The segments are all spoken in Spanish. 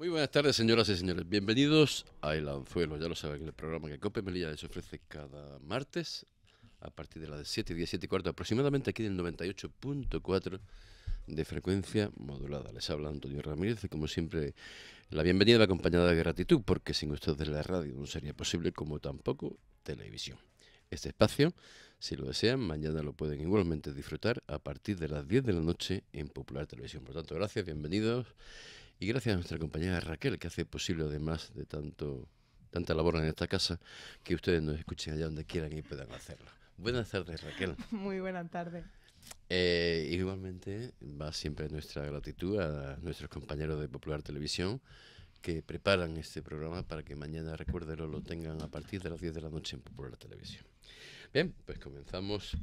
Muy buenas tardes, señoras y señores. Bienvenidos a El Anzuelo. Ya lo saben, el programa que Cope Melilla les ofrece cada martes a partir de las 7 y 10, 7 y cuarto aproximadamente, aquí en el 98.4 de frecuencia modulada. Les habla Antonio Ramírez y, como siempre, la bienvenida va acompañada de gratitud, porque sin ustedes la radio no sería posible, como tampoco televisión. Este espacio, si lo desean, mañana lo pueden igualmente disfrutar a partir de las 10 de la noche en Popular Televisión. Por tanto, gracias, bienvenidos. Y gracias a nuestra compañera Raquel, que hace posible, además de tanta labor en esta casa, que ustedes nos escuchen allá donde quieran y puedan hacerlo. Buenas tardes, Raquel. Muy buenas tardes. Igualmente va siempre nuestra gratitud a nuestros compañeros de Popular Televisión, que preparan este programa para que mañana, recuérdenlo, lo tengan a partir de las 10 de la noche en Popular Televisión. Bien, pues comenzamos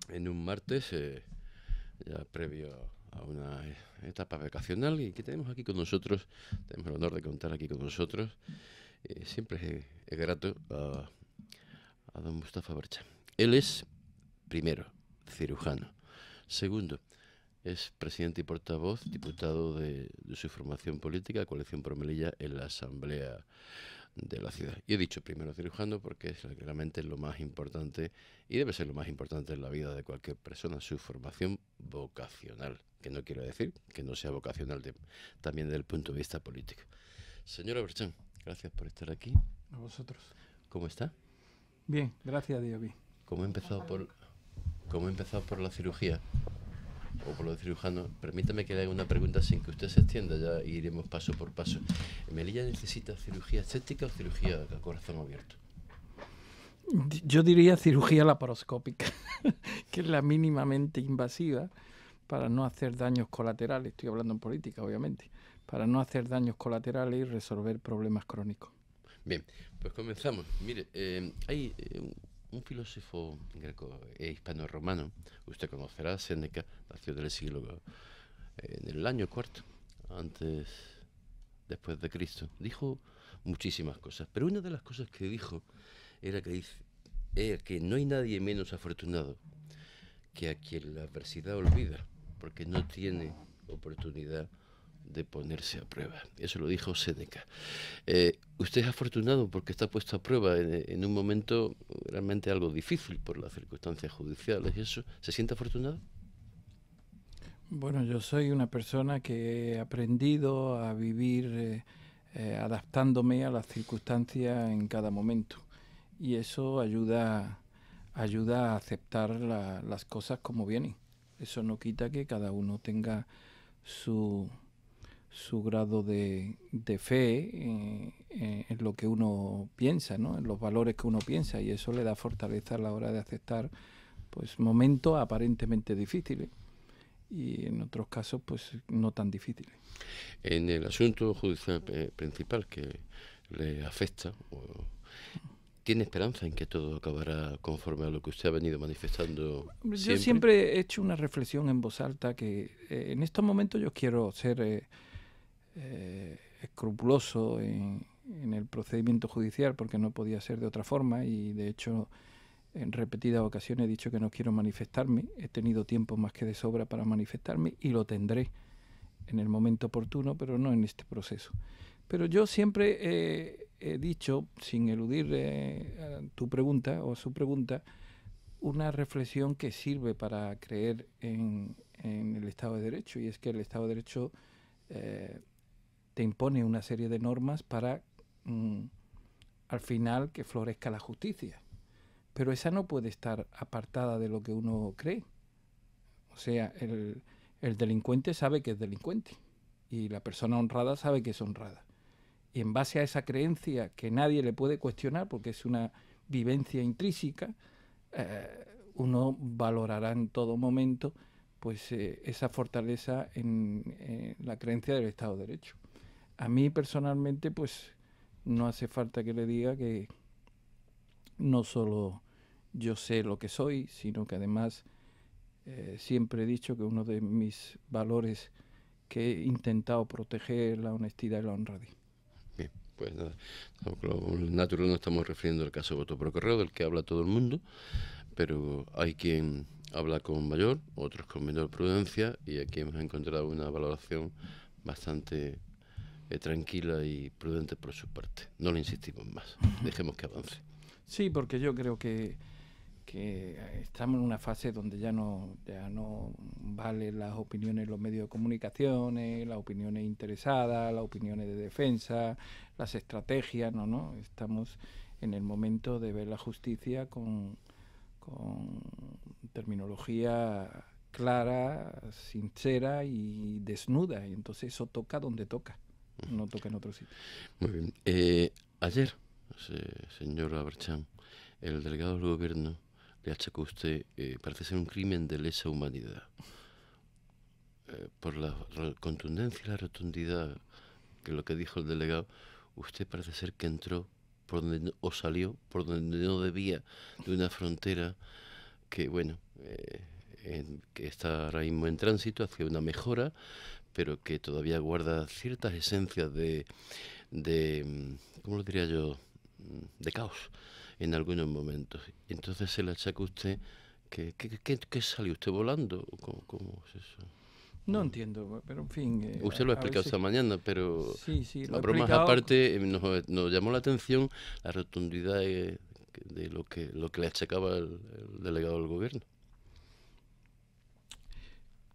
en un martes, ya previo a una etapa vacacional, y que tenemos aquí con nosotros, tenemos el honor de contar aquí con nosotros, siempre es grato a don Mustafa Barcha. Él es, primero, cirujano. Segundo, es presidente y portavoz, diputado de su formación política, Coalición por Melilla, en la Asamblea de la ciudad. Y he dicho primero cirujano porque es realmente lo más importante, y debe ser lo más importante en la vida de cualquier persona, su formación vocacional, que no quiero decir que no sea vocacional también desde el punto de vista político. Señora Berchán, gracias por estar aquí. A vosotros. ¿Cómo está? Bien, gracias a Dios, bien. ¿Cómo he empezado por la cirugía? O por lo de cirujano, permítame que le haga una pregunta sin que usted se extienda, ya iremos paso por paso. ¿Melilla necesita cirugía estética o cirugía a corazón abierto? Yo diría cirugía laparoscópica, que es la mínimamente invasiva para no hacer daños colaterales. Estoy hablando en política, obviamente. Para no hacer daños colaterales y resolver problemas crónicos. Bien, pues comenzamos. Mire, hay un filósofo greco hispano-romano, usted conocerá, Séneca, nació del siglo, en el año cuarto, después de Cristo. Dijo muchísimas cosas, pero una de las cosas que dijo era que no hay nadie menos afortunado que a quien la adversidad olvida, porque no tiene oportunidad de ponerse a prueba. Eso lo dijo Séneca. Usted es afortunado porque está puesto a prueba en un momento realmente algo difícil por las circunstancias judiciales y eso. ¿Se siente afortunado? Bueno, yo soy una persona que he aprendido a vivir adaptándome a las circunstancias en cada momento. Y eso ayuda a aceptar las cosas como vienen. Eso no quita que cada uno tenga su grado de fe en lo que uno piensa, ¿no? En los valores que uno piensa, y eso le da fortaleza a la hora de aceptar pues momentos aparentemente difíciles y en otros casos pues no tan difíciles. En el asunto judicial principal que le afecta, ¿tiene esperanza en que todo acabará conforme a lo que usted ha venido manifestando siempre? Yo siempre he hecho una reflexión en voz alta que en estos momentos yo quiero ser escrupuloso en el procedimiento judicial, porque no podía ser de otra forma, y de hecho en repetidas ocasiones he dicho que no quiero manifestarme. He tenido tiempo más que de sobra para manifestarme y lo tendré en el momento oportuno, pero no en este proceso. Pero yo siempre he dicho, sin eludir tu pregunta o su pregunta, una reflexión que sirve para creer en el Estado de Derecho, y es que el Estado de Derecho te impone una serie de normas para al final que florezca la justicia. Pero esa no puede estar apartada de lo que uno cree. O sea, el delincuente sabe que es delincuente y la persona honrada sabe que es honrada. Y en base a esa creencia que nadie le puede cuestionar porque es una vivencia intrínseca, uno valorará en todo momento pues esa fortaleza en la creencia del Estado de Derecho. A mí personalmente pues no hace falta que le diga que no solo yo sé lo que soy, sino que además siempre he dicho que uno de mis valores que he intentado proteger es la honestidad y la honradez. Bien, pues nada, lo natural no estamos refiriendo al caso de voto por correo, del que habla todo el mundo, pero hay quien habla con mayor, otros con menor prudencia, y aquí hemos encontrado una valoración bastante tranquila y prudente por su parte. No le insistimos más, dejemos que avance. Sí, porque yo creo que estamos en una fase donde ya no valen las opiniones de los medios de comunicación, las opiniones interesadas, las opiniones de defensa, las estrategias, no. Estamos en el momento de ver la justicia con terminología clara, sincera y desnuda, y entonces eso toca donde toca, no toca en otro sitio. Muy bien. Ayer, señor Aberchán, el delegado del gobierno le achacó a usted, parece ser un crimen de lesa humanidad. Por la contundencia y la rotundidad que lo que dijo el delegado, usted parece ser que entró por donde o salió por donde no debía, de una frontera que, bueno, que está ahora mismo en tránsito hacia una mejora, pero que todavía guarda ciertas esencias de ¿cómo lo diría yo?, de caos en algunos momentos. Entonces se le achaca a usted que salió usted volando. ¿Cómo es eso? No entiendo, pero en fin... usted lo ha explicado esta mañana, pero sí, a bromas aparte nos llamó la atención la rotundidad de lo que le achacaba el delegado del gobierno.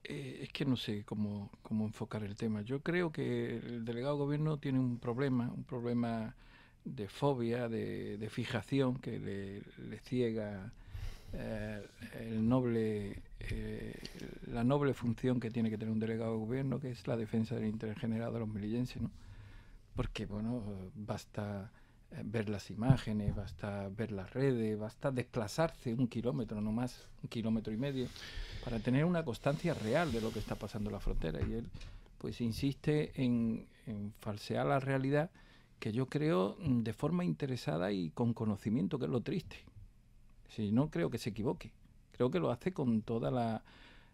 Es que no sé cómo enfocar el tema. Yo creo que el delegado del gobierno tiene un problema de fobia, de fijación que le ciega la noble función que tiene que tener un delegado de gobierno, que es la defensa del interés general de los melillenses, ¿no? Porque, bueno, basta ver las imágenes, basta ver las redes, basta desplazarse 1 kilómetro, no más, 1,5 kilómetros, para tener una constancia real de lo que está pasando en la frontera. Y él, pues, insiste en falsear la realidad, que yo creo de forma interesada y con conocimiento, que es lo triste. Sí, no creo que se equivoque. Creo que lo hace con toda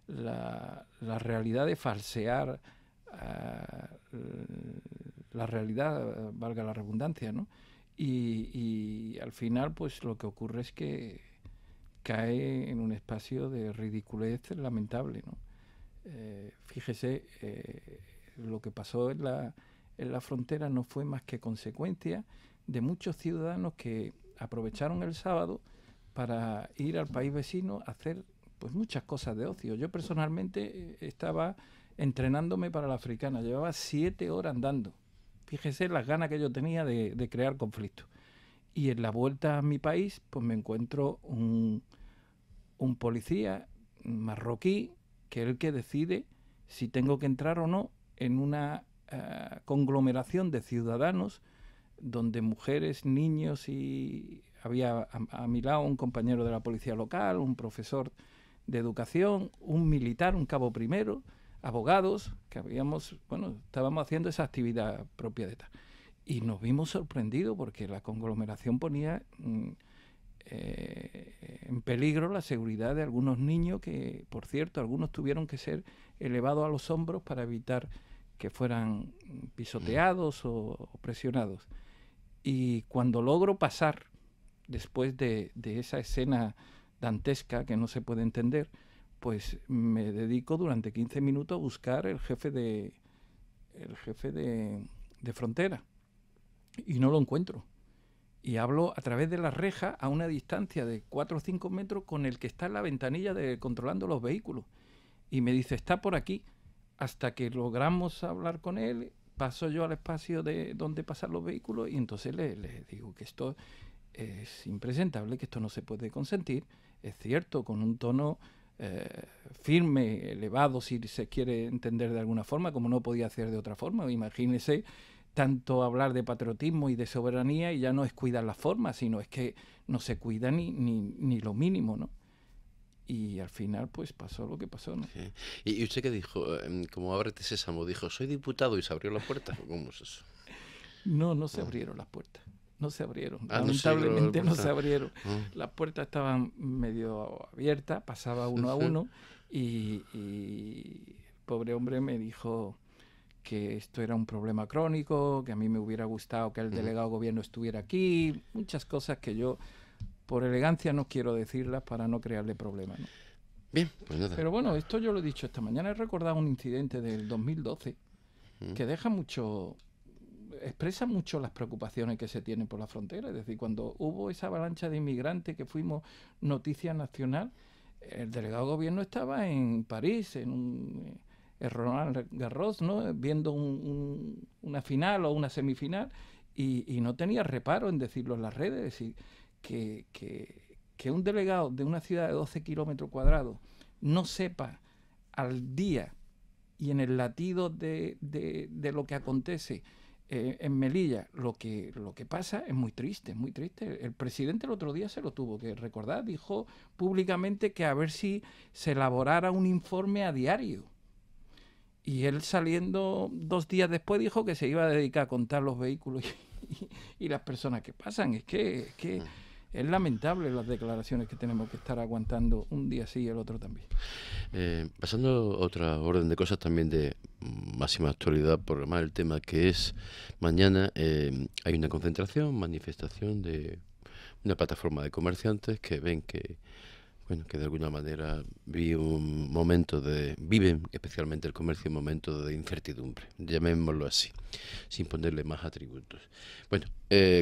la realidad de falsear la realidad, valga la redundancia, ¿no? Y al final, pues lo que ocurre es que cae en un espacio de ridiculez lamentable, ¿no? Fíjese, lo que pasó en la frontera no fue más que consecuencia de muchos ciudadanos que aprovecharon el sábado para ir al país vecino a hacer, pues, muchas cosas de ocio. Yo personalmente estaba entrenándome para la africana, llevaba 7 horas andando. Fíjese las ganas que yo tenía de crear conflictos. Y en la vuelta a mi país, pues me encuentro un policía marroquí, que es el que decide si tengo que entrar o no en una conglomeración de ciudadanos, donde mujeres, niños, y había a mi lado un compañero de la policía local, un profesor de educación, un militar, un cabo primero, abogados, que estábamos haciendo esa actividad propia de tal. Y nos vimos sorprendidos porque la conglomeración ponía en peligro la seguridad de algunos niños que, por cierto, algunos tuvieron que ser elevados a los hombros para evitar que fueran pisoteados o presionados. Y cuando logro pasar, después de esa escena dantesca que no se puede entender, pues me dedico durante 15 minutos a buscar el jefe de frontera, y no lo encuentro. Y hablo a través de la reja a una distancia de 4 o 5 metros con el que está en la ventanilla controlando los vehículos. Y me dice, está por aquí. Hasta que logramos hablar con él, paso yo al espacio de donde pasan los vehículos, y entonces le digo que esto es impresentable, que esto no se puede consentir. Es cierto, con un tono firme, elevado, si se quiere entender de alguna forma, como no podía hacer de otra forma. Imagínese tanto hablar de patriotismo y de soberanía, y ya no es cuidar las formas, sino es que no se cuida ni lo mínimo, ¿no? Y al final, pues, pasó lo que pasó, ¿no? Sí. ¿Y usted qué dijo? Como ábrete sésamo, dijo, soy diputado, y se abrió la puerta. ¿Cómo es eso? No se abrieron las puertas. No se abrieron. Lamentablemente no se abrieron. Las puertas estaban medio abiertas, pasaba uno a uno, y el pobre hombre me dijo que esto era un problema crónico, que a mí me hubiera gustado que el delegado de gobierno estuviera aquí, muchas cosas que yo, por elegancia, no quiero decirlas para no crearle problemas, ¿no? Bien, pues nada. Pero bueno, esto yo lo he dicho esta mañana, he recordado un incidente del 2012 que deja mucho expresa mucho las preocupaciones que se tienen por la frontera. Es decir, cuando hubo esa avalancha de inmigrantes que fuimos noticia nacional, el delegado de gobierno estaba en París, en Roland Garros, ¿no? Viendo una final o una semifinal, y no tenía reparo en decirlo en las redes. Es decir, que un delegado de una ciudad de 12 kilómetros cuadrados no sepa al día y en el latido de lo que acontece en Melilla, lo que pasa es muy triste, es muy triste. El presidente el otro día se lo tuvo que recordar, dijo públicamente que a ver si se elaborara un informe a diario. Y él, saliendo 2 días después, dijo que se iba a dedicar a contar los vehículos y las personas que pasan. Es que es lamentable las declaraciones que tenemos que estar aguantando un día sí y el otro también. Pasando a otra orden de cosas también de máxima actualidad, por más el tema que es mañana, hay una concentración, manifestación de una plataforma de comerciantes que ven que, bueno, que de alguna manera viven especialmente el comercio un momento de incertidumbre, llamémoslo así, sin ponerle más atributos. Bueno,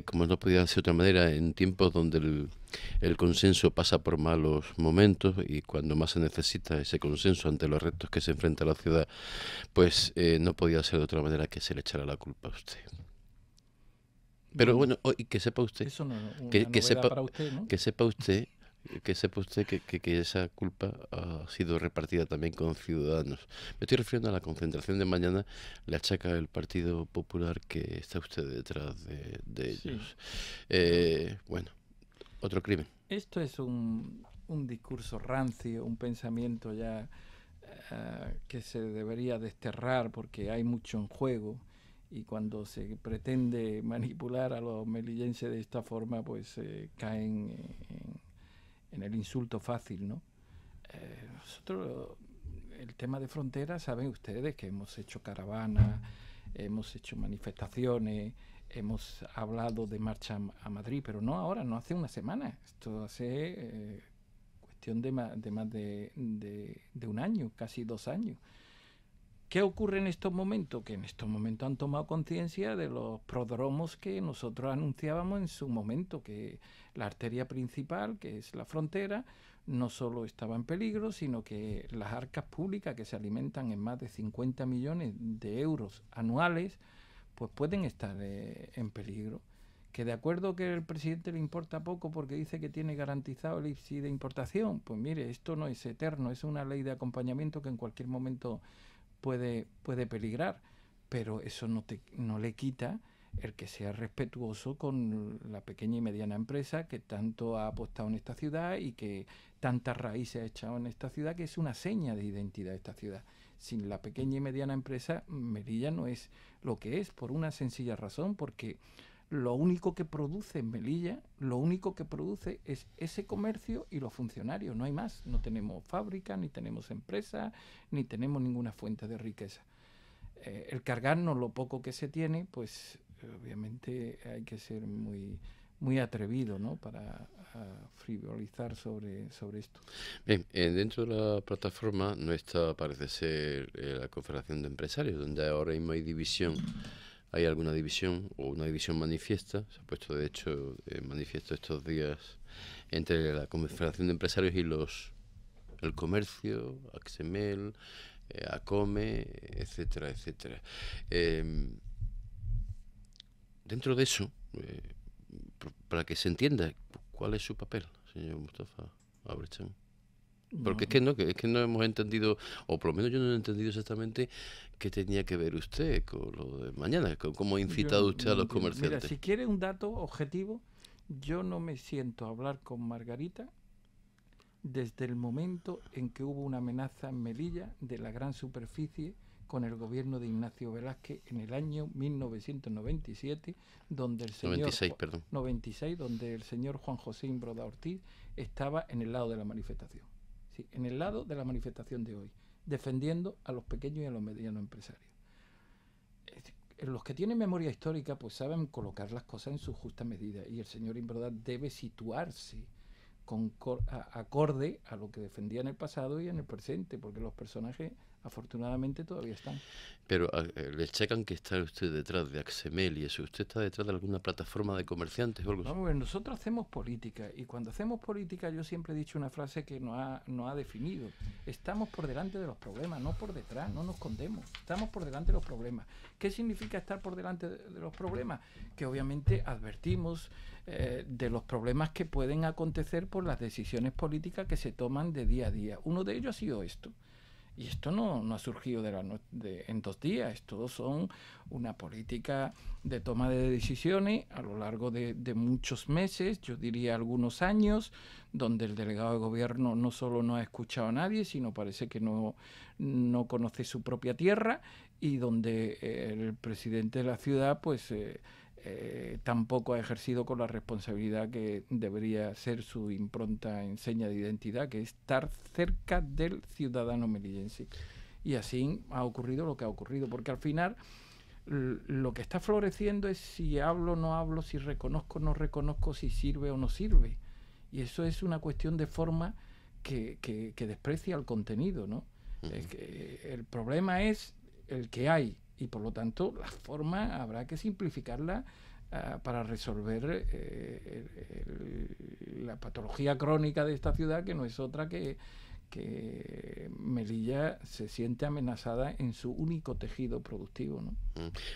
como no podía ser de otra manera, en tiempos donde el consenso pasa por malos momentos y cuando más se necesita ese consenso ante los retos que se enfrenta la ciudad, pues no podía ser de otra manera que se le echara la culpa a usted. Pero bueno, y que sepa usted, eso no es una que novedad sepa, para usted, ¿no? que sepa usted que esa culpa ha sido repartida también con ciudadanos. Me estoy refiriendo a la concentración de mañana, le achaca el Partido Popular que está usted detrás de ellos. Sí. Bueno, otro crimen. Esto es un discurso rancio, un pensamiento ya que se debería desterrar porque hay mucho en juego, y cuando se pretende manipular a los melillenses de esta forma, pues caen en el insulto fácil, ¿no? Nosotros, el tema de fronteras, saben ustedes que hemos hecho caravanas, hemos hecho manifestaciones, hemos hablado de marcha a Madrid, pero no ahora, no hace una semana. Esto hace cuestión de más de un año, casi 2 años. ¿Qué ocurre en estos momentos? Que en estos momentos han tomado conciencia de los prodromos que nosotros anunciábamos en su momento, que la arteria principal, que es la frontera, no solo estaba en peligro, sino que las arcas públicas, que se alimentan en más de 50 millones de euros anuales, pues pueden estar en peligro. Que de acuerdo que el presidente le importa poco porque dice que tiene garantizado el IPSI de importación, pues mire, esto no es eterno, es una ley de acompañamiento que en cualquier momento puede peligrar, pero eso no le quita el que sea respetuoso con la pequeña y mediana empresa que tanto ha apostado en esta ciudad y que tantas raíces ha echado en esta ciudad, que es una seña de identidad de esta ciudad. Sin la pequeña y mediana empresa, Melilla no es lo que es, por una sencilla razón, porque lo único que produce en Melilla, lo único que produce es ese comercio y los funcionarios, no hay más. No tenemos fábrica, ni tenemos empresa, ni tenemos ninguna fuente de riqueza. El cargarnos lo poco que se tiene, pues obviamente hay que ser muy atrevido, ¿no?, para frivolizar sobre esto. Bien, dentro de la plataforma no está, parece ser, la Confederación de Empresarios, donde ahora mismo hay alguna división o una división manifiesta. Se ha puesto de hecho manifiesto estos días entre la Confederación de Empresarios y el comercio, Axemel, Acome, etcétera, etcétera. Dentro de eso, para que se entienda cuál es su papel, señor Mustafa Abrechán. Porque es que no hemos entendido, o por lo menos yo no he entendido exactamente qué tenía que ver usted con lo de mañana, con cómo ha incitado usted a los comerciantes. Mira, si quiere un dato objetivo, yo no me siento a hablar con Margarita desde el momento en que hubo una amenaza en Melilla de la gran superficie con el gobierno de Ignacio Velázquez en el año 1997, donde el señor 96, donde el señor Juan José Imbroda Ortiz estaba en el lado de la manifestación. Sí, en el lado de la manifestación de hoy, defendiendo a los pequeños y a los medianos empresarios. Los que tienen memoria histórica pues saben colocar las cosas en su justa medida, y el señor Imbroda debe situarse acorde a lo que defendía en el pasado y en el presente, porque los personajes Afortunadamente todavía están. Pero le checan que está usted detrás de Axemel y eso. ¿Usted está detrás de alguna plataforma de comerciantes o algo así? Vamos a ver, nosotros hacemos política y cuando hacemos política yo siempre he dicho una frase que nos ha definido. Estamos por delante de los problemas, no por detrás, no nos escondemos. Estamos por delante de los problemas. ¿Qué significa estar por delante de los problemas? Que obviamente advertimos de los problemas que pueden acontecer por las decisiones políticas que se toman de día a día. Uno de ellos ha sido esto. Y esto no ha surgido en 2 días, esto son una política de toma de decisiones a lo largo de muchos meses, yo diría algunos años, donde el delegado de gobierno no solo no ha escuchado a nadie, sino parece que no conoce su propia tierra, y donde el presidente de la ciudad pues tampoco ha ejercido con la responsabilidad que debería ser su impronta en seña de identidad, que es estar cerca del ciudadano melillense. Y así ha ocurrido lo que ha ocurrido, porque al final lo que está floreciendo es si hablo o no hablo, si reconozco o no reconozco, si sirve o no sirve. Y eso es una cuestión de forma que desprecia el contenido, ¿no? El problema es el que hay, y por lo tanto la forma habrá que simplificarla para resolver la patología crónica de esta ciudad, que no es otra que Melilla se siente amenazada en su único tejido productivo, ¿no?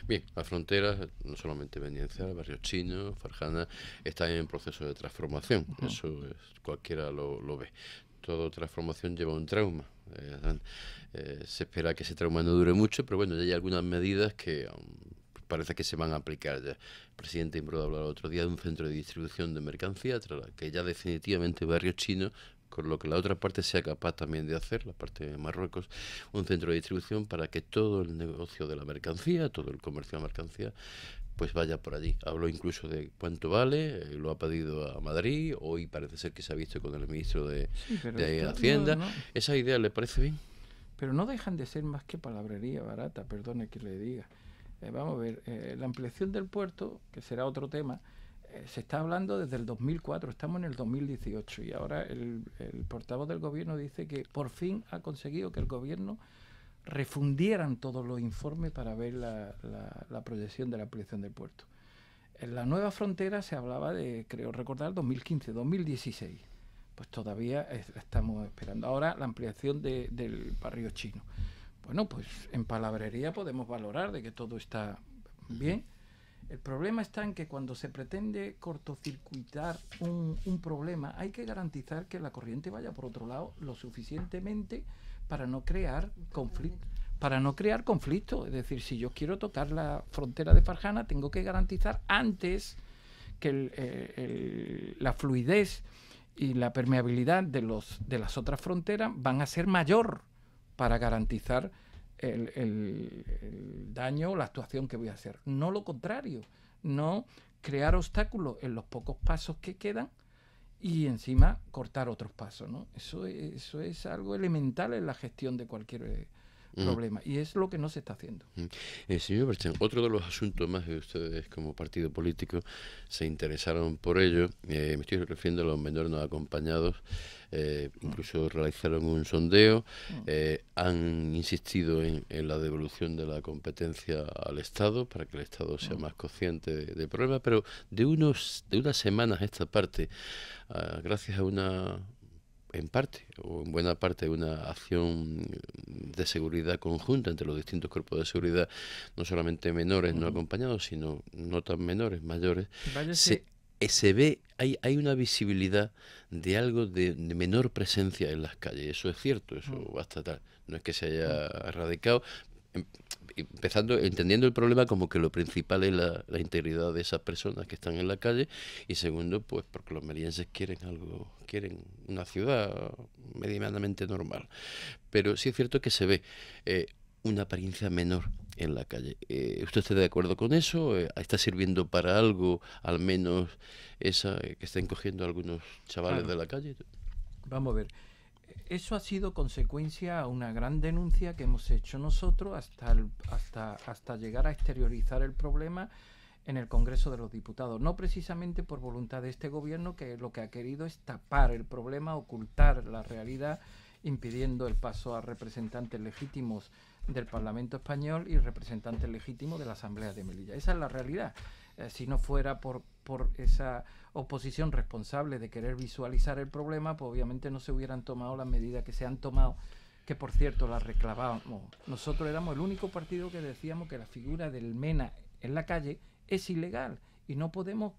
Bien, las fronteras, no solamente Meniencia, el barrio chino, Farjana, están en proceso de transformación. Eso cualquiera lo ve. Toda transformación lleva un trauma. Se espera que ese trauma no dure mucho, pero bueno, ya hay algunas medidas que parece que se van a aplicar ya. El presidente Imbroda hablaba el otro día de un centro de distribución de mercancía, que ya definitivamente barrio chino, con lo que la otra parte sea capaz también de hacer, la parte de Marruecos, un centro de distribución para que todo el negocio de la mercancía, todo el comercio de la mercancía, pues vaya por allí. Habló incluso de cuánto vale, lo ha pedido a Madrid, hoy parece ser que se ha visto con el ministro de Hacienda. No. ¿Esa idea le parece bien? Pero no dejan de ser más que palabrería barata, perdone que le diga. Vamos a ver, la ampliación del puerto, que será otro tema, se está hablando desde el 2004, estamos en el 2018 y ahora el portavoz del gobierno dice que por fin ha conseguido que el gobierno refundieran todos los informes para ver la proyección de la ampliación del puerto. En la nueva frontera se hablaba de, creo recordar, 2015, 2016. Pues todavía estamos esperando. Ahora la ampliación del barrio chino. Bueno, pues en palabrería podemos valorar de que todo está bien. El problema está en que cuando se pretende cortocircuitar un problema, hay que garantizar que la corriente vaya por otro lado lo suficientemente para no crear conflicto. Es decir, si yo quiero tocar la frontera de Farjana, tengo que garantizar antes que la fluidez y la permeabilidad de las otras fronteras van a ser mayor para garantizar el daño o la actuación que voy a hacer. No lo contrario, no crear obstáculos en los pocos pasos que quedan y encima cortar otros pasos, ¿no? Eso es algo elemental en la gestión de cualquier problema y es lo que no se está haciendo. Señor Berchen, otro de los asuntos más que ustedes como partido político se interesaron por ello, me estoy refiriendo a los menores no acompañados, incluso realizaron un sondeo, han insistido en la devolución de la competencia al Estado para que el Estado sea más consciente del problema, pero de unas semanas a esta parte, gracias a en parte o en buena parte de una acción de seguridad conjunta entre los distintos cuerpos de seguridad, no solamente menores no acompañados, sino no tan menores, mayores, se ve, hay una visibilidad de algo de menor presencia en las calles. Eso es cierto, eso va a estar, no es que se haya erradicado, entendiendo el problema como que lo principal es la integridad de esas personas que están en la calle, y segundo, pues porque los melillenses quieren una ciudad medianamente normal. Pero sí es cierto que se ve una apariencia menor en la calle. ¿Usted está de acuerdo con eso? ¿Está sirviendo para algo, al menos esa que estén cogiendo algunos chavales de la calle? Vamos a ver. Eso ha sido consecuencia a una gran denuncia que hemos hecho nosotros hasta llegar a exteriorizar el problema en el Congreso de los Diputados. No precisamente por voluntad de este gobierno, que lo que ha querido es tapar el problema, ocultar la realidad impidiendo el paso a representantes legítimos del Parlamento español y representantes legítimos de la Asamblea de Melilla. Esa es la realidad. Si no fuera por esa oposición responsable de querer visualizar el problema, pues obviamente no se hubieran tomado las medidas que se han tomado, que por cierto las reclamábamos. Nosotros éramos el único partido que decíamos que la figura del MENA en la calle es ilegal y no podemos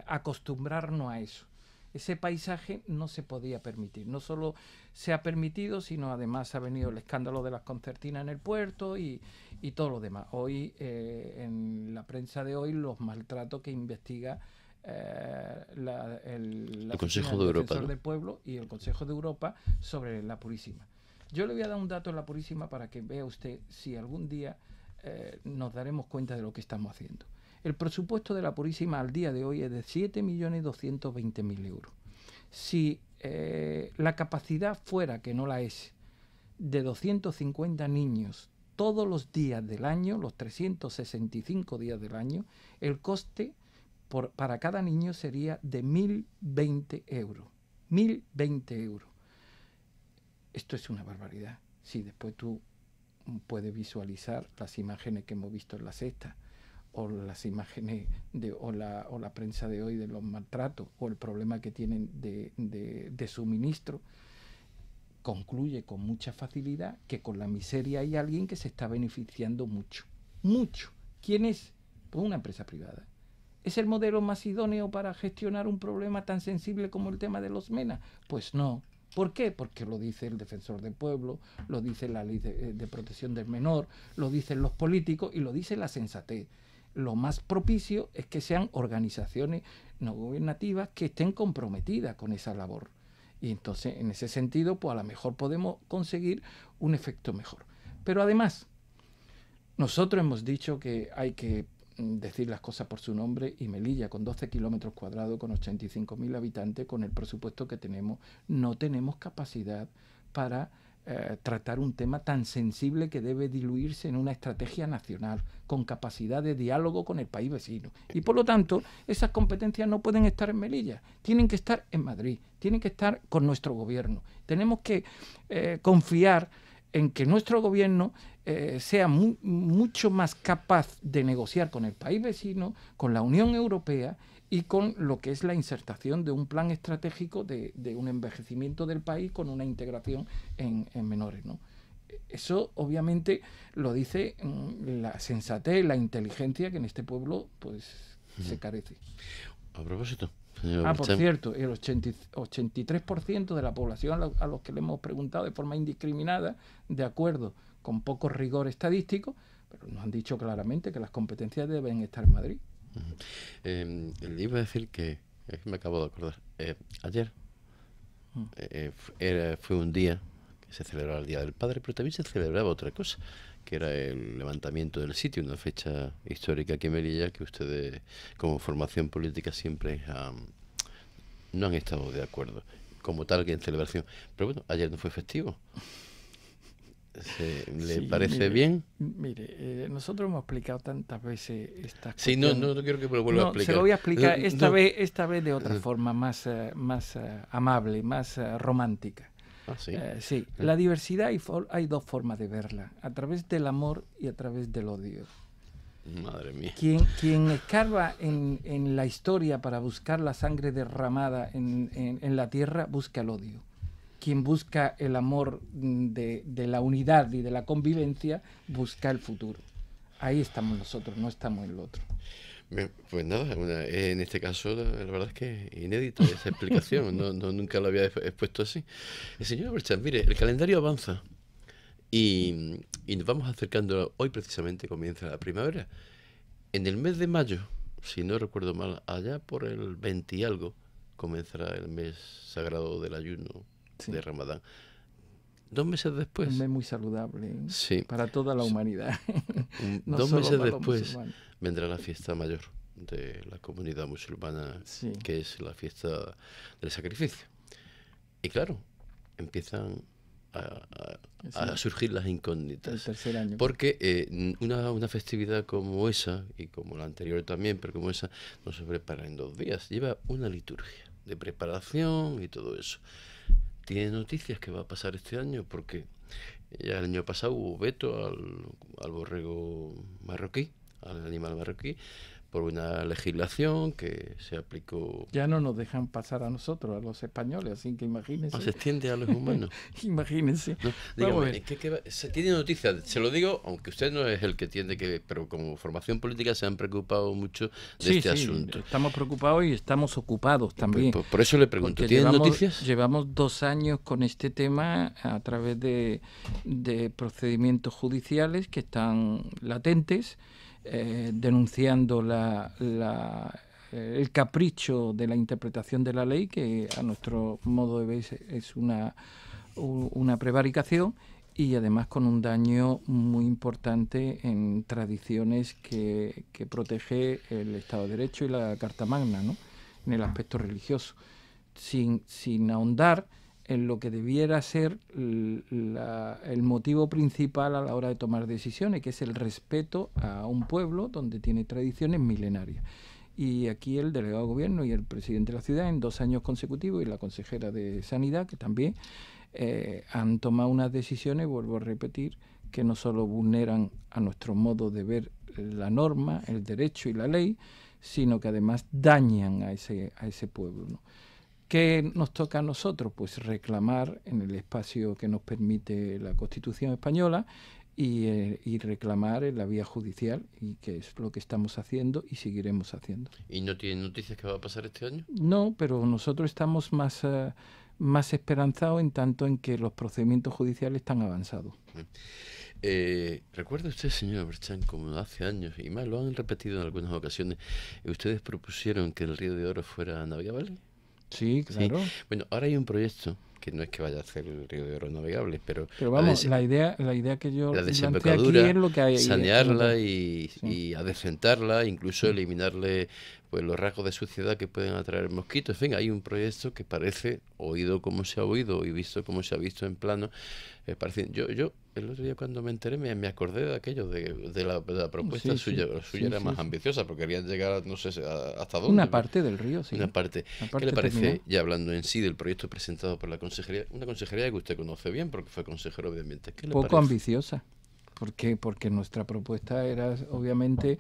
acostumbrarnos a eso. Ese paisaje no se podía permitir. No solo se ha permitido, sino además ha venido el escándalo de las concertinas en el puerto y todo lo demás. Hoy, en la prensa de hoy, los maltratos que investiga el Consejo de Europa, Defensor del Pueblo y el Consejo de Europa sobre la Purísima. Yo le voy a dar un dato en la Purísima para que vea usted si algún día nos daremos cuenta de lo que estamos haciendo. El presupuesto de la Purísima al día de hoy es de 7.220.000 euros. Si la capacidad fuera, que no la es, de 250 niños todos los días del año, los 365 días del año, el coste para cada niño sería de 1.020 euros. 1.020 euros. Esto es una barbaridad. Si después tú puedes visualizar las imágenes que hemos visto en La Sexta, o las imágenes o la prensa de hoy de los maltratos, o el problema que tienen de suministro, concluye con mucha facilidad que con la miseria hay alguien que se está beneficiando mucho. Mucho. ¿Quién es? Pues una empresa privada. ¿Es el modelo más idóneo para gestionar un problema tan sensible como el tema de los MENA? Pues no. ¿Por qué? Porque lo dice el Defensor del Pueblo, lo dice la Ley de Protección del Menor, lo dicen los políticos y lo dice la sensatez. Lo más propicio es que sean organizaciones no gubernativas que estén comprometidas con esa labor. Y entonces, en ese sentido, pues a lo mejor podemos conseguir un efecto mejor. Pero además, nosotros hemos dicho que hay que decir las cosas por su nombre, y Melilla, con 12 kilómetros cuadrados, con 85.000 habitantes, con el presupuesto que tenemos, no tenemos capacidad para tratar un tema tan sensible que debe diluirse en una estrategia nacional, con capacidad de diálogo con el país vecino. Y por lo tanto, esas competencias no pueden estar en Melilla, tienen que estar en Madrid, tienen que estar con nuestro gobierno. Tenemos que confiar en que nuestro gobierno sea mucho más capaz de negociar con el país vecino, con la Unión Europea y con lo que es la insertación de un plan estratégico de un envejecimiento del país con una integración en menores, ¿no? Eso obviamente lo dice la sensatez, la inteligencia que en este pueblo pues se carece. A propósito, por cierto, el 83% de la población a los que le hemos preguntado de forma indiscriminada, de acuerdo con poco rigor estadístico, pero nos han dicho claramente que las competencias deben estar en Madrid. Le iba a decir que me acabo de acordar. Ayer fue un día que se celebraba el Día del Padre, pero también se celebraba otra cosa, que era el levantamiento del sitio, una fecha histórica aquí en Melilla que ustedes, como formación política, siempre no han estado de acuerdo, como tal que en celebración. Pero bueno, ayer no fue festivo. ¿Le parece bien? Mire, nosotros hemos explicado tantas veces estas cosas. Sí, no quiero que me lo vuelva a explicar. Se lo voy a explicar esta vez de otra forma, más amable, más romántica. ¿Sí? Sí, la diversidad hay dos formas de verla, a través del amor y a través del odio. Madre mía. Quien escarba en la historia para buscar la sangre derramada en la tierra, busca el odio. Quien busca el amor de la unidad y de la convivencia, busca el futuro. Ahí estamos nosotros, no estamos en el otro. Bien, pues nada, en este caso la verdad es que es inédita esa explicación, nunca lo había expuesto así. Señor Berchan, mire, el calendario avanza y nos vamos acercando. Hoy precisamente comienza la primavera. En el mes de mayo, si no recuerdo mal, allá por el 20 y algo, comenzará el mes sagrado del ayuno. Sí. De Ramadán. 2 meses después. Un mes muy saludable, ¿eh? Sí. Para toda la humanidad. 2 meses después vendrá la fiesta mayor de la comunidad musulmana, sí, que es la fiesta del sacrificio. Y claro, empiezan a surgir las incógnitas. El tercer año. Porque una festividad como esa, y como la anterior también, pero como esa, no se prepara en 2 días. Lleva una liturgia de preparación y todo eso. ¿Tiene noticias que va a pasar este año? Porque ya el año pasado hubo veto al borrego marroquí, al animal marroquí, por una legislación que se aplicó. Ya no nos dejan pasar a nosotros, a los españoles, así que imagínense. Se extiende a los humanos. Imagínense. No, dígame, ¿se tiene noticias? Se lo digo, aunque usted no es el que tiene que, pero como formación política se han preocupado mucho de este asunto. Estamos preocupados y estamos ocupados también. Por eso le pregunto, ¿tienen noticias? Llevamos 2 años con este tema a través de procedimientos judiciales que están latentes, denunciando el capricho de la interpretación de la ley, que a nuestro modo de ver es una prevaricación, y además con un daño muy importante en tradiciones que protege el Estado de Derecho y la Carta Magna, ¿no?, en el aspecto religioso, sin ahondar en lo que debiera ser el motivo principal a la hora de tomar decisiones, que es el respeto a un pueblo donde tiene tradiciones milenarias. Y aquí el delegado de gobierno y el presidente de la ciudad en 2 años consecutivos, y la consejera de Sanidad, que también han tomado unas decisiones, vuelvo a repetir, que no solo vulneran a nuestro modo de ver la norma, el derecho y la ley, sino que además dañan a ese pueblo, ¿no? ¿Qué nos toca a nosotros? Pues reclamar en el espacio que nos permite la Constitución española y reclamar en la vía judicial, y que es lo que estamos haciendo y seguiremos haciendo. ¿Y no tienen noticias que va a pasar este año? No, pero nosotros estamos más esperanzados en tanto en que los procedimientos judiciales están avanzados. ¿Recuerda usted, señor Berchán, como hace años, y más lo han repetido en algunas ocasiones, ustedes propusieron que el Río de Oro fuera navegable? Sí, claro. Sí. Bueno, ahora hay un proyecto que no es que vaya a hacer el Río de Oro navegable, pero vamos, la idea que yo la planteé aquí es lo que hay, sanearla y adecentarla, incluso eliminarle pues los rasgos de suciedad que pueden atraer mosquitos. En fin, hay un proyecto que parece, oído como se ha oído y visto como se ha visto en plano, parece. Yo el otro día cuando me enteré me acordé de aquello, de la propuesta suya. La suya era más ambiciosa, porque querían llegar, no sé hasta dónde. Una parte del río, sí. Una parte. ¿Qué le parece, ya hablando en sí del proyecto presentado por la consejería, una consejería que usted conoce bien porque fue consejero de Ambiente? ¿Qué le parece? Poco ambiciosa. ¿Por qué? Porque nuestra propuesta era, obviamente,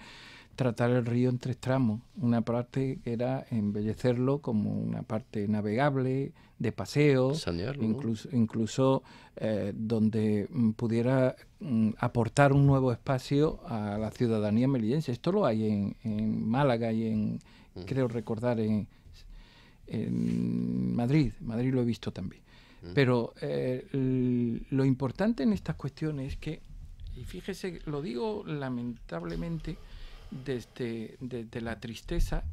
tratar el río en 3 tramos. Una parte que era embellecerlo como una parte navegable, de paseo, sanearlo, incluso donde pudiera aportar un nuevo espacio a la ciudadanía melillense. Esto lo hay en Málaga y creo recordar en Madrid. Madrid lo he visto también. Pero lo importante en estas cuestiones es que, y fíjese, lo digo lamentablemente desde la tristeza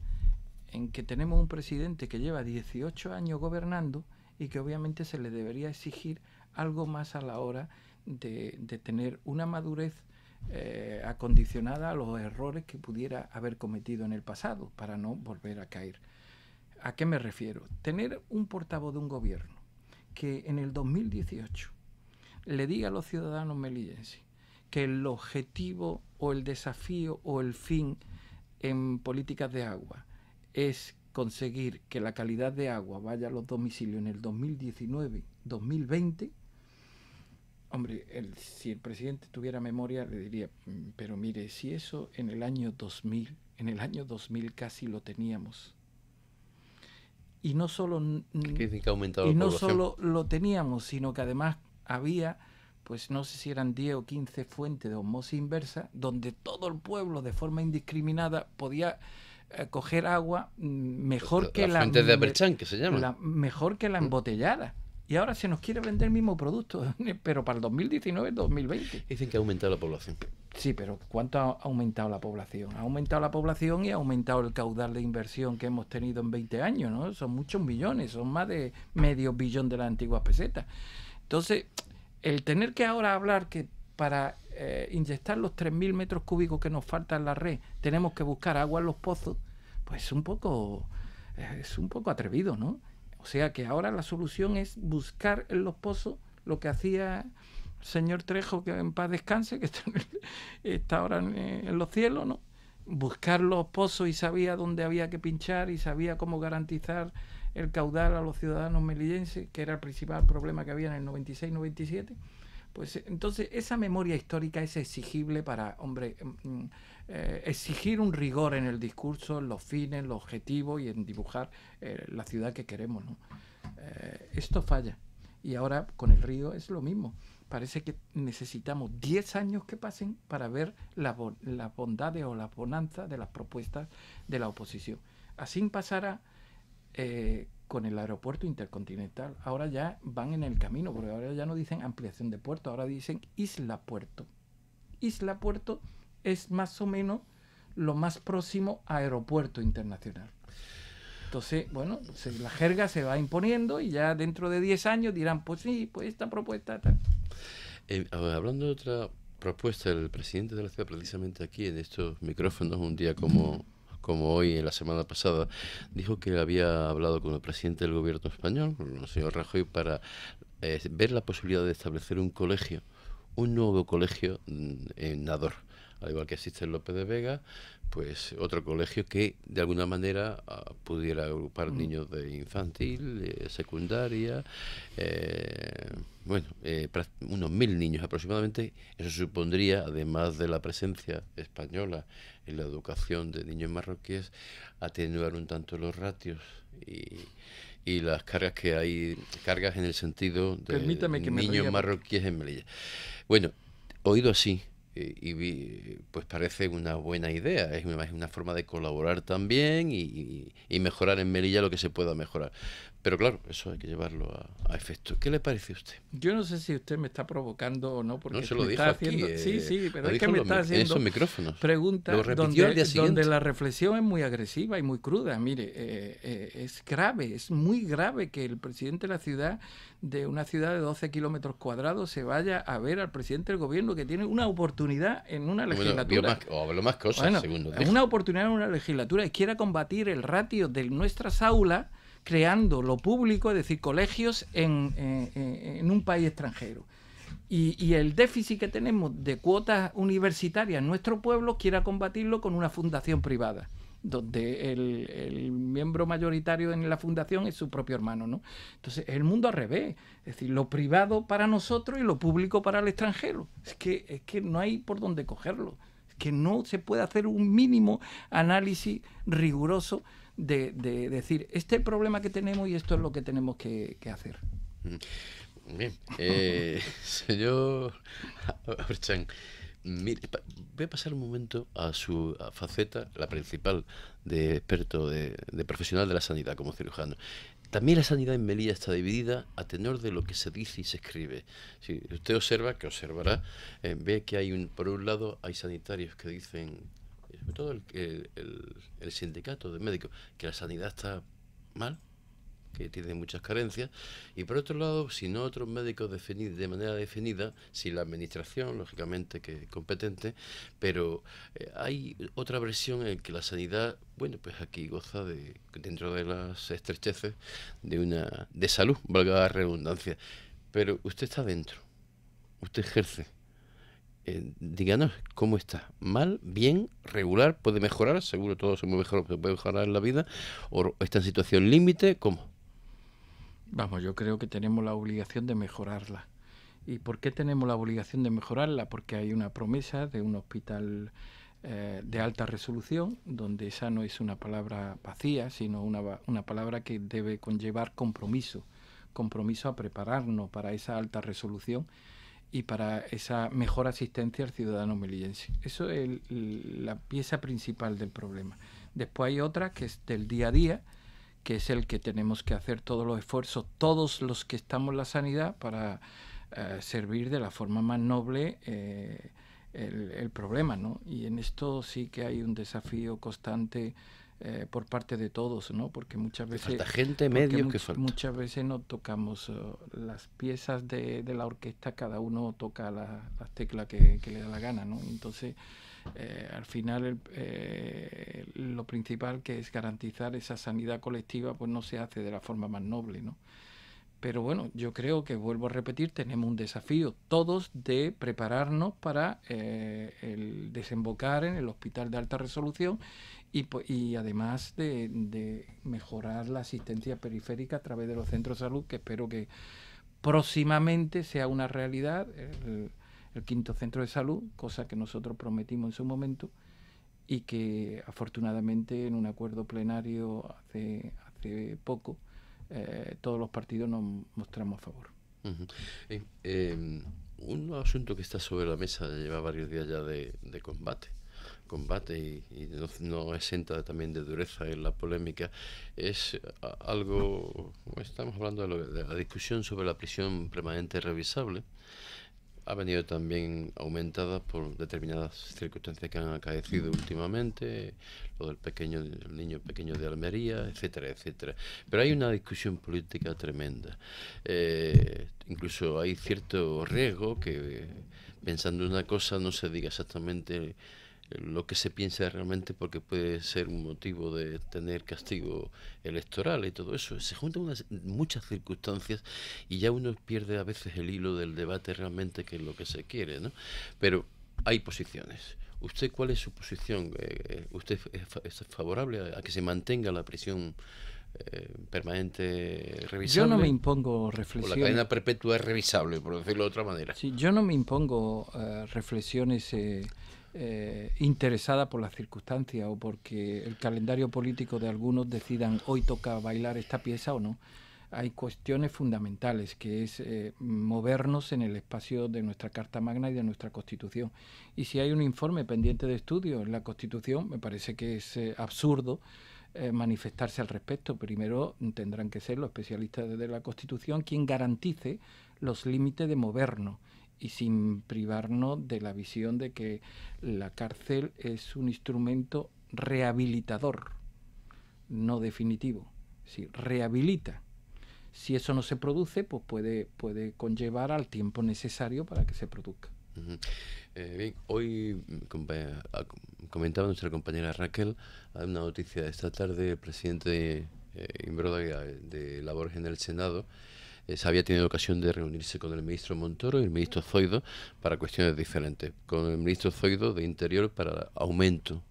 en que tenemos un presidente que lleva 18 años gobernando y que obviamente se le debería exigir algo más a la hora de tener una madurez acondicionada a los errores que pudiera haber cometido en el pasado, para no volver a caer. ¿A qué me refiero? Tener un portavoz de un gobierno que en el 2018 le diga a los ciudadanos melillenses que el objetivo o el desafío o el fin en políticas de agua es conseguir que la calidad de agua vaya a los domicilios en el 2019-2020, hombre, si el presidente tuviera memoria le diría, pero mire, si eso en el año 2000 casi lo teníamos. Y no solo lo teníamos, sino que además había, pues no sé si eran 10 o 15 fuentes de osmosis inversa, donde todo el pueblo de forma indiscriminada podía coger agua mejor que la fuente de Berchán, que se llama. Mejor que la embotellada. Y ahora se nos quiere vender el mismo producto, pero para el 2019-2020. Dicen que ha aumentado la población. Sí, pero ¿cuánto ha aumentado la población? Ha aumentado la población y ha aumentado el caudal de inversión que hemos tenido en 20 años, ¿no? Son muchos millones, son más de medio billón de las antiguas pesetas. Entonces, el tener que ahora hablar que para inyectar los 3.000 metros cúbicos que nos faltan en la red tenemos que buscar agua en los pozos, pues es un poco atrevido, ¿no? O sea que ahora la solución es buscar en los pozos lo que hacía el señor Trejo, que en paz descanse, que está ahora en los cielos, ¿no? Buscar los pozos y sabía dónde había que pinchar y sabía cómo garantizar el caudal a los ciudadanos melillenses, que era el principal problema que había en el 96-97. Pues entonces esa memoria histórica es exigible para, hombre, exigir un rigor en el discurso, en los fines, los objetivos y en dibujar la ciudad que queremos, ¿no? Esto falla. Y ahora con el río es lo mismo. Parece que necesitamos 10 años que pasen para ver las bondades o las bonanzas de las propuestas de la oposición. Así pasará con el aeropuerto intercontinental. Ahora ya van en el camino, porque ahora ya no dicen ampliación de puerto, ahora dicen isla puerto. Isla puerto es más o menos lo más próximo a aeropuerto internacional. Entonces, bueno, la jerga se va imponiendo y ya dentro de 10 años dirán, pues sí, pues esta propuesta tal. Hablando de otra propuesta, el presidente de la ciudad, precisamente aquí en estos micrófonos, un día como hoy, en la semana pasada, dijo que había hablado con el presidente del gobierno español, con el señor Rajoy, para ver la posibilidad de establecer un nuevo colegio en Nador. Al igual que existe en López de Vega, pues otro colegio que de alguna manera pudiera agrupar niños de infantil, secundaria, unos 1000 niños aproximadamente. Eso supondría, además de la presencia española en la educación de niños marroquíes, atenuar un tanto los ratios y las cargas que hay, cargas en el sentido de niños marroquíes en Melilla. Bueno, oído así, pues parece una buena idea, es una forma de colaborar también y mejorar en Melilla lo que se pueda mejorar. Pero claro, eso hay que llevarlo a efecto. ¿Qué le parece a usted? Yo no sé si usted me está provocando o no, porque no se lo dijo haciendo, aquí, sí, pero es que me está haciendo preguntas donde la reflexión es muy agresiva y muy cruda. Mire, es grave, es muy grave que el presidente de la ciudad, de una ciudad de 12 kilómetros cuadrados, se vaya a ver al presidente del gobierno que tiene una oportunidad en una legislatura. Más cosas, según nos dijo. Una oportunidad en una legislatura y quiera combatir el ratio de nuestras aulas creando lo público, es decir, colegios en un país extranjero. Y el déficit que tenemos de cuotas universitarias en nuestro pueblo quiera combatirlo con una fundación privada, donde el miembro mayoritario en la fundación es su propio hermano, ¿no? Entonces, el mundo al revés, es decir, lo privado para nosotros y lo público para el extranjero. Es que no hay por dónde cogerlo, es que no se puede hacer un mínimo análisis riguroso de decir, este es el problema que tenemos y esto es lo que tenemos que hacer. Bien, señor Aberchán, mire, voy a pasar un momento a su faceta, la principal, de experto, de profesional de la sanidad como cirujano. También la sanidad en Melilla está dividida a tenor de lo que se dice y se escribe. Si usted observa, que observará, ve que por un lado hay sanitarios que dicen, sobre todo el sindicato de médicos, que la sanidad está mal, que tiene muchas carencias, y por otro lado, si no otros médicos de manera definida, si la administración, lógicamente, que es competente, pero hay otra versión en que la sanidad, bueno, pues aquí goza dentro de las estrecheces de salud, valga la redundancia, pero usted está dentro, usted ejerce. Díganos, ¿cómo está? ¿Mal? ¿Bien? ¿Regular? ¿Puede mejorar? Seguro todo se puede mejorar en la vida. ¿O está en situación límite? ¿Cómo? Vamos, yo creo que tenemos la obligación de mejorarla. ¿Y por qué tenemos la obligación de mejorarla? Porque hay una promesa de un hospital de alta resolución, donde esa no es una palabra vacía, sino una palabra que debe conllevar compromiso a prepararnos para esa alta resolución y para esa mejor asistencia al ciudadano melillense. Eso es la pieza principal del problema. Después hay otra que es del día a día, que es el que tenemos que hacer todos los esfuerzos, todos los que estamos en la sanidad, para servir de la forma más noble el problema, ¿no? Y en esto sí que hay un desafío constante por parte de todos, ¿no? Porque muchas veces muchas veces no tocamos las piezas de la orquesta, cada uno toca las teclas que le da la gana, ¿no? Entonces, al final lo principal, que es garantizar esa sanidad colectiva, pues no se hace de la forma más noble, ¿no? Pero bueno, yo creo que, vuelvo a repetir, tenemos un desafío todos de prepararnos para el desembocar en el hospital de alta resolución y además de mejorar la asistencia periférica a través de los centros de salud, que espero que próximamente sea una realidad, el quinto centro de salud, cosa que nosotros prometimos en su momento y que afortunadamente en un acuerdo plenario hace poco todos los partidos nos mostramos a favor. Un asunto que está sobre la mesa lleva varios días ya de combate y no exenta también de dureza en la polémica, es algo, estamos hablando de la discusión sobre la prisión permanente revisable. Ha venido también aumentada por determinadas circunstancias que han acaecido últimamente, lo del niño pequeño de Almería, etcétera, etcétera. Pero hay una discusión política tremenda. Incluso hay cierto riesgo que, pensando en una cosa, no se diga exactamente lo que se piensa realmente, porque puede ser un motivo de tener castigo electoral y todo eso. Se juntan muchas circunstancias y ya uno pierde a veces el hilo del debate realmente, que es lo que se quiere, ¿no? Pero hay posiciones. ¿Usted cuál es su posición? ¿Usted es favorable a que se mantenga la prisión permanente revisable? Yo no me impongo O reflexiones. la cadena perpetua es revisable, por decirlo de otra manera. Sí, yo no me impongo reflexiones interesadas por las circunstancias o porque el calendario político de algunos decidan hoy toca bailar esta pieza o no. Hay cuestiones fundamentales, que es movernos en el espacio de nuestra Carta Magna y de nuestra Constitución. Y si hay un informe pendiente de estudio en la Constitución, me parece que es absurdo manifestarse al respecto. Primero tendrán que ser los especialistas de la Constitución quien garantice los límites de movernos y sin privarnos de la visión de que la cárcel es un instrumento rehabilitador, no definitivo. Sí, rehabilita. Si eso no se produce, pues puede conllevar al tiempo necesario para que se produzca. Bien, hoy comentaba nuestra compañera Raquel, hay una noticia de esta tarde: el presidente Imbroda, de labores en el Senado, se había tenido ocasión de reunirse con el ministro Montoro y el ministro Zoido para cuestiones diferentes. Con el ministro Zoido de Interior para aumento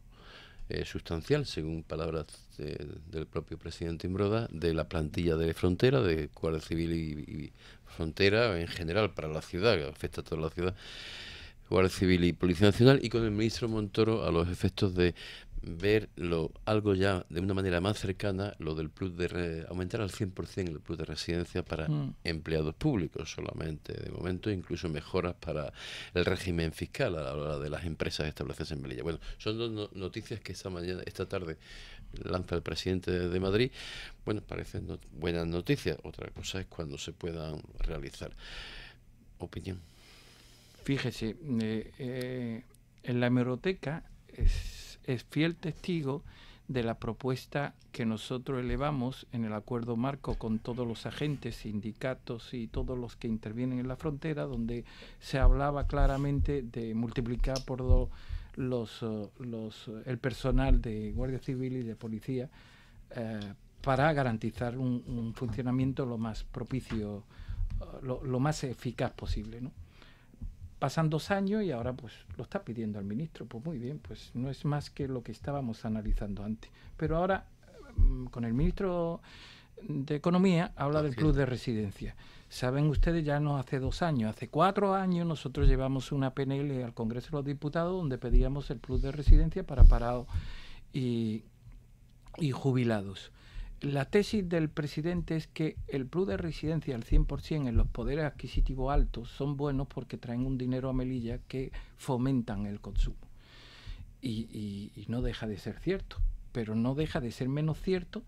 sustancial, según palabras del propio presidente Imbroda, de la plantilla de frontera, de Guardia Civil y frontera en general para la ciudad, que afecta a toda la ciudad, Guardia Civil y Policía Nacional, y con el ministro Montoro a los efectos de ver algo ya de una manera más cercana, lo del plus aumentar al 100% el plus de residencia para empleados públicos solamente, de momento, incluso mejoras para el régimen fiscal a la hora de las empresas establecidas en Melilla. Bueno, son dos noticias que esta tarde lanza el presidente de Madrid. Bueno, parecen buenas noticias. Otra cosa es cuando se puedan realizar. Opinión. Fíjese, en la hemeroteca es fiel testigo de la propuesta que nosotros elevamos en el acuerdo marco con todos los agentes, sindicatos y todos los que intervienen en la frontera, donde se hablaba claramente de multiplicar por dos el personal de Guardia Civil y de Policía para garantizar un funcionamiento lo más propicio, lo más eficaz posible, ¿no? Pasan 2 años y ahora pues lo está pidiendo al ministro. Pues muy bien, pues no es más que lo que estábamos analizando antes. Pero ahora, con el ministro de Economía, habla del plus de residencia. Saben ustedes, ya no hace 2 años, hace 4 años nosotros llevamos una PNL al Congreso de los Diputados donde pedíamos el plus de residencia para parados y jubilados. La tesis del presidente es que el plus de residencia al 100% en los poderes adquisitivos altos son buenos porque traen un dinero a Melilla que fomentan el consumo. Y no deja de ser cierto, pero no deja de ser menos cierto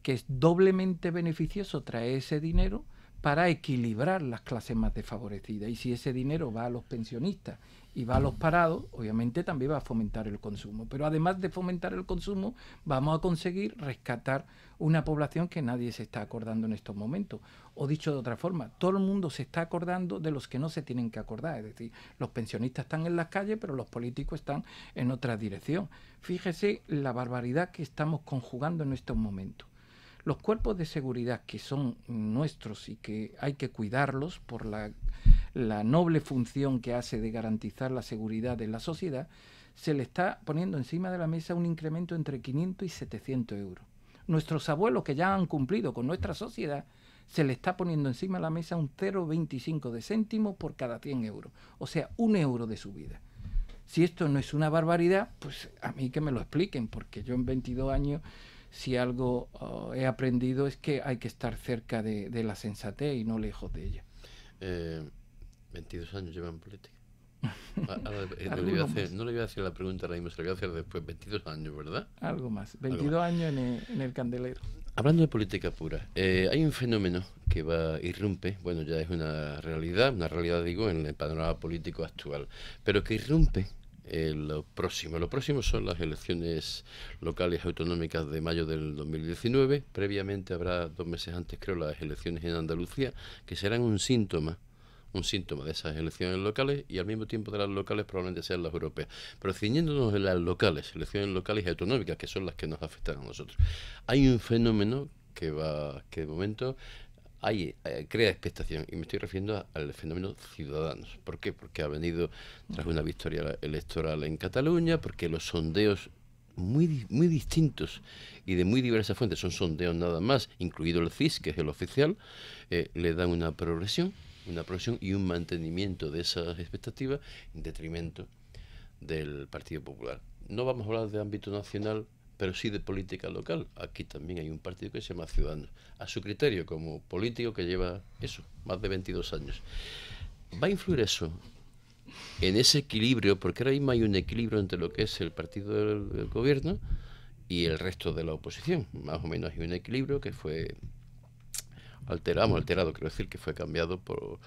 que es doblemente beneficioso traer ese dinero para equilibrar las clases más desfavorecidas. Y si ese dinero va a los pensionistas y va a los parados, obviamente también va a fomentar el consumo. Pero además de fomentar el consumo, vamos a conseguir rescatar una población que nadie se está acordando en estos momentos. O dicho de otra forma, todo el mundo se está acordando de los que no se tienen que acordar. Es decir, los pensionistas están en las calles, pero los políticos están en otra dirección. Fíjese la barbaridad que estamos conjugando en estos momentos. Los cuerpos de seguridad que son nuestros y que hay que cuidarlos por la noble función que hace de garantizar la seguridad de la sociedad, se le está poniendo encima de la mesa un incremento entre 500 y 700 euros. Nuestros abuelos que ya han cumplido con nuestra sociedad, se le está poniendo encima de la mesa un 0,25 de céntimo por cada 100 euros. O sea, 1 euro de subida. Si esto no es una barbaridad, pues a mí que me lo expliquen, porque yo en 22 años, si algo he aprendido es que hay que estar cerca de la sensatez y no lejos de ella. 22 años lleva en política. No le voy a hacer la pregunta ahora mismo, se la voy a hacer después. 22 años, ¿verdad? Algo más. 22 años en el candelero. Hablando de política pura, hay un fenómeno que irrumpe, bueno, ya es una realidad digo, en el panorama político actual, pero que irrumpe lo próximo. Lo próximo son las elecciones locales autonómicas de mayo del 2019. Previamente habrá 2 meses antes, creo, las elecciones en Andalucía, que serán un síntoma de esas elecciones locales, y al mismo tiempo de las locales probablemente sean las europeas. Pero ciñéndonos en las locales, elecciones locales y autonómicas, que son las que nos afectan a nosotros, hay un fenómeno que de momento crea expectación, y me estoy refiriendo al fenómeno Ciudadanos. ¿Por qué? Porque ha venido tras una victoria electoral en Cataluña, porque los sondeos muy distintos y de muy diversas fuentes, son sondeos nada más, incluido el CIS, que es el oficial, le dan una progresión y un mantenimiento de esas expectativas en detrimento del Partido Popular. No vamos a hablar de ámbito nacional, pero sí de política local. Aquí también hay un partido que se llama Ciudadanos, a su criterio, como político que lleva eso, más de 22 años. ¿Va a influir eso en ese equilibrio? Porque ahora mismo hay un equilibrio entre lo que es el partido del gobierno y el resto de la oposición. Más o menos hay un equilibrio que fue alterado, quiero decir, que fue cambiado por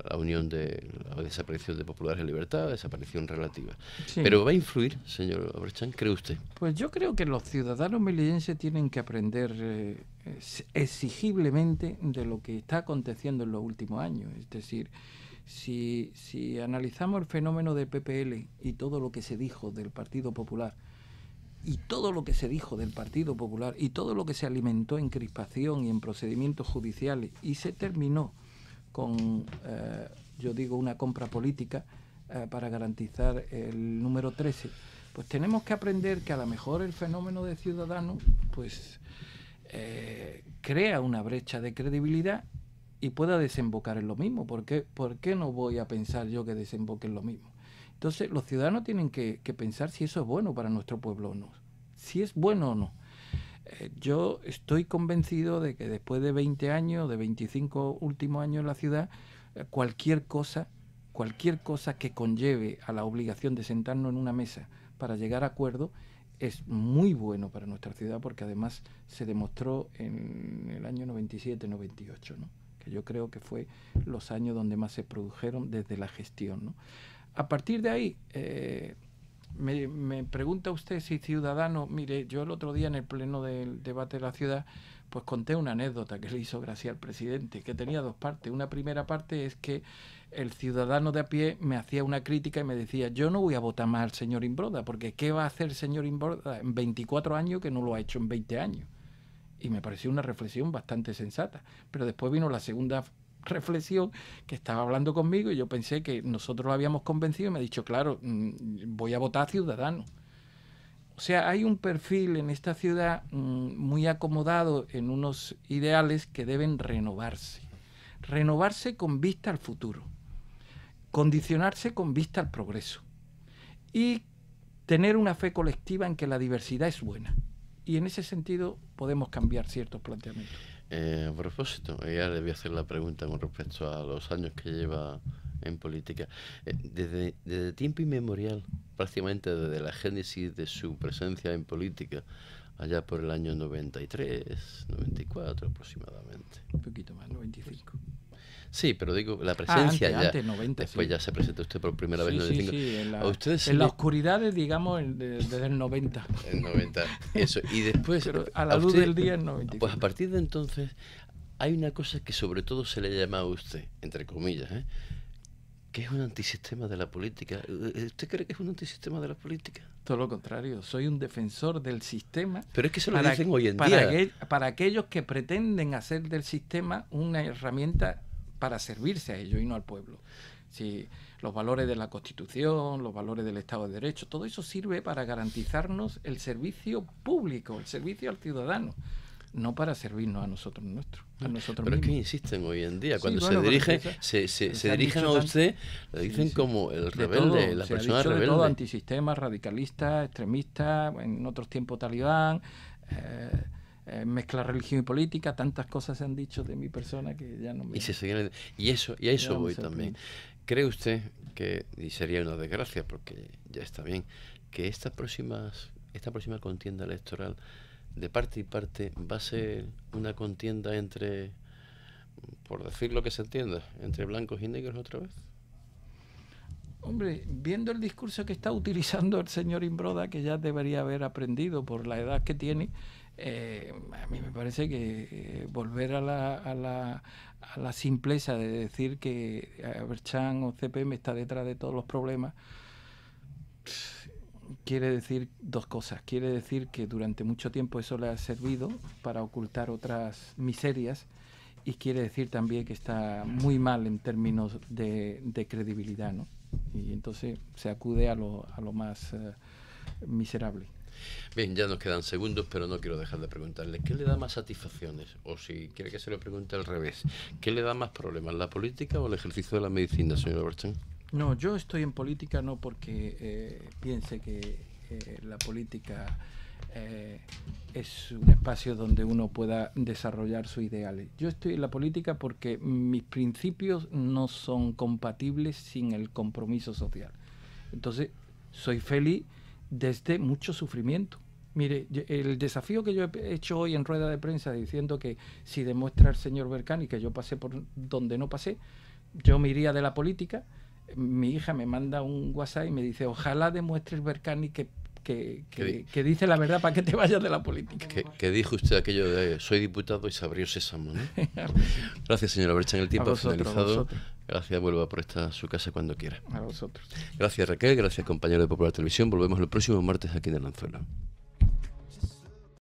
la unión de la desaparición de Populares en Libertad, desaparición relativa. Sí. ¿Pero va a influir, señor Abrechán, cree usted? Pues yo creo que los ciudadanos melillenses tienen que aprender exigiblemente de lo que está aconteciendo en los últimos años. Es decir, si analizamos el fenómeno de PPL y todo lo que se dijo del Partido Popular, y todo lo que se dijo del Partido Popular, y todo lo que se alimentó en crispación y en procedimientos judiciales, y se terminó con, yo digo, una compra política para garantizar el número 13, pues tenemos que aprender que a lo mejor el fenómeno de Ciudadanos pues crea una brecha de credibilidad y pueda desembocar en lo mismo. ¿Por qué no voy a pensar yo que desemboque en lo mismo? Entonces los ciudadanos tienen que pensar si eso es bueno para nuestro pueblo o no, si es bueno o no. Yo estoy convencido de que después de 20 años, de 25 últimos años en la ciudad, cualquier cosa que conlleve a la obligación de sentarnos en una mesa para llegar a acuerdos es muy bueno para nuestra ciudad, porque además se demostró en el año 97-98, ¿no? Que yo creo que fue los años donde más se produjeron desde la gestión, ¿no? A partir de ahí, me pregunta usted si Ciudadanos. Mire, yo el otro día en el pleno del debate de la ciudad, pues conté una anécdota que le hizo gracia al presidente, que tenía 2 partes. Una primera parte es que el ciudadano de a pie me hacía una crítica y me decía: yo no voy a votar más al señor Imbroda, porque ¿qué va a hacer el señor Imbroda en 24 años que no lo ha hecho en 20 años? Y me pareció una reflexión bastante sensata. Pero después vino la segunda reflexión, que estaba hablando conmigo, y yo pensé que nosotros lo habíamos convencido, y me ha dicho: claro, voy a votar a Ciudadanos. O sea, hay un perfil en esta ciudad muy acomodado en unos ideales que deben renovarse con vista al futuro, condicionarse con vista al progreso y tener una fe colectiva en que la diversidad es buena, y en ese sentido podemos cambiar ciertos planteamientos. A propósito, ya le voy a hacer la pregunta con respecto a los años que lleva en política. Desde tiempo inmemorial, prácticamente desde la génesis de su presencia en política, allá por el año 93, 94 aproximadamente. Un poquito más, 95. Sí, pero digo, la presencia antes, 90, después sí. Ya se presentó usted por primera vez en el 95. Sí, en la oscuridad, digamos, desde el 90. El 90, eso. Y después... Pero a la luz del día, el 95. Pues a partir de entonces, hay una cosa que sobre todo se le llama a usted, entre comillas, que es un antisistema de la política. ¿Usted cree que es un antisistema de la política? Todo lo contrario, soy un defensor del sistema. Pero es que eso lo dicen hoy en día. Para aquellos que pretenden hacer del sistema una herramienta para servirse a ellos y no al pueblo. Sí, los valores de la Constitución, los valores del Estado de Derecho, todo eso sirve para garantizarnos el servicio público, el servicio al ciudadano, no para servirnos a nosotros mismos. Pero es que insisten hoy en día, cuando se dirigen, se dirigen a usted, le dicen como el rebelde, la persona rebelde. De todo, antisistema, radicalista, extremista, en otros tiempos talibán, mezcla religión y política, tantas cosas se han dicho de mi persona que ya no me... Y a eso voy también. ¿Cree usted que, y sería una desgracia porque ya está bien, que esta próxima contienda electoral de parte y parte va a ser una contienda entre, por decir lo que se entienda, entre blancos y negros otra vez? Hombre, viendo el discurso que está utilizando el señor Imbroda, que ya debería haber aprendido por la edad que tiene, a mí me parece que volver a la simpleza de decir que Berchan o CPM está detrás de todos los problemas, quiere decir dos cosas. Quiere decir que durante mucho tiempo eso le ha servido para ocultar otras miserias, y quiere decir también que está muy mal en términos de credibilidad, ¿no? Y entonces se acude a lo más miserable. Bien, ya nos quedan segundos, pero no quiero dejar de preguntarle, ¿qué le da más satisfacciones? O si quiere que se lo pregunte al revés, ¿qué le da más problemas, la política o el ejercicio de la medicina, señor Berchan? No, yo estoy en política no porque piense que la política es un espacio donde uno pueda desarrollar sus ideales. Yo estoy en la política porque mis principios no son compatibles sin el compromiso social. Entonces, soy feliz desde mucho sufrimiento. Mire, el desafío que yo he hecho hoy en rueda de prensa diciendo que si demuestra el señor Bercani que yo pasé por donde no pasé, yo me iría de la política. Mi hija me manda un WhatsApp y me dice, ojalá demuestres, Bercani, que dice la verdad para que te vayas de la política. Que dijo usted aquello de soy diputado y se abrió sésamo, ¿no? Gracias, señora Berchan, el tiempo ha finalizado. Gracias, vuelva por esta su casa cuando quiera. A vosotros. Gracias, Raquel, gracias, compañero de Popular Televisión. Volvemos el próximo martes aquí en El Anzuelo.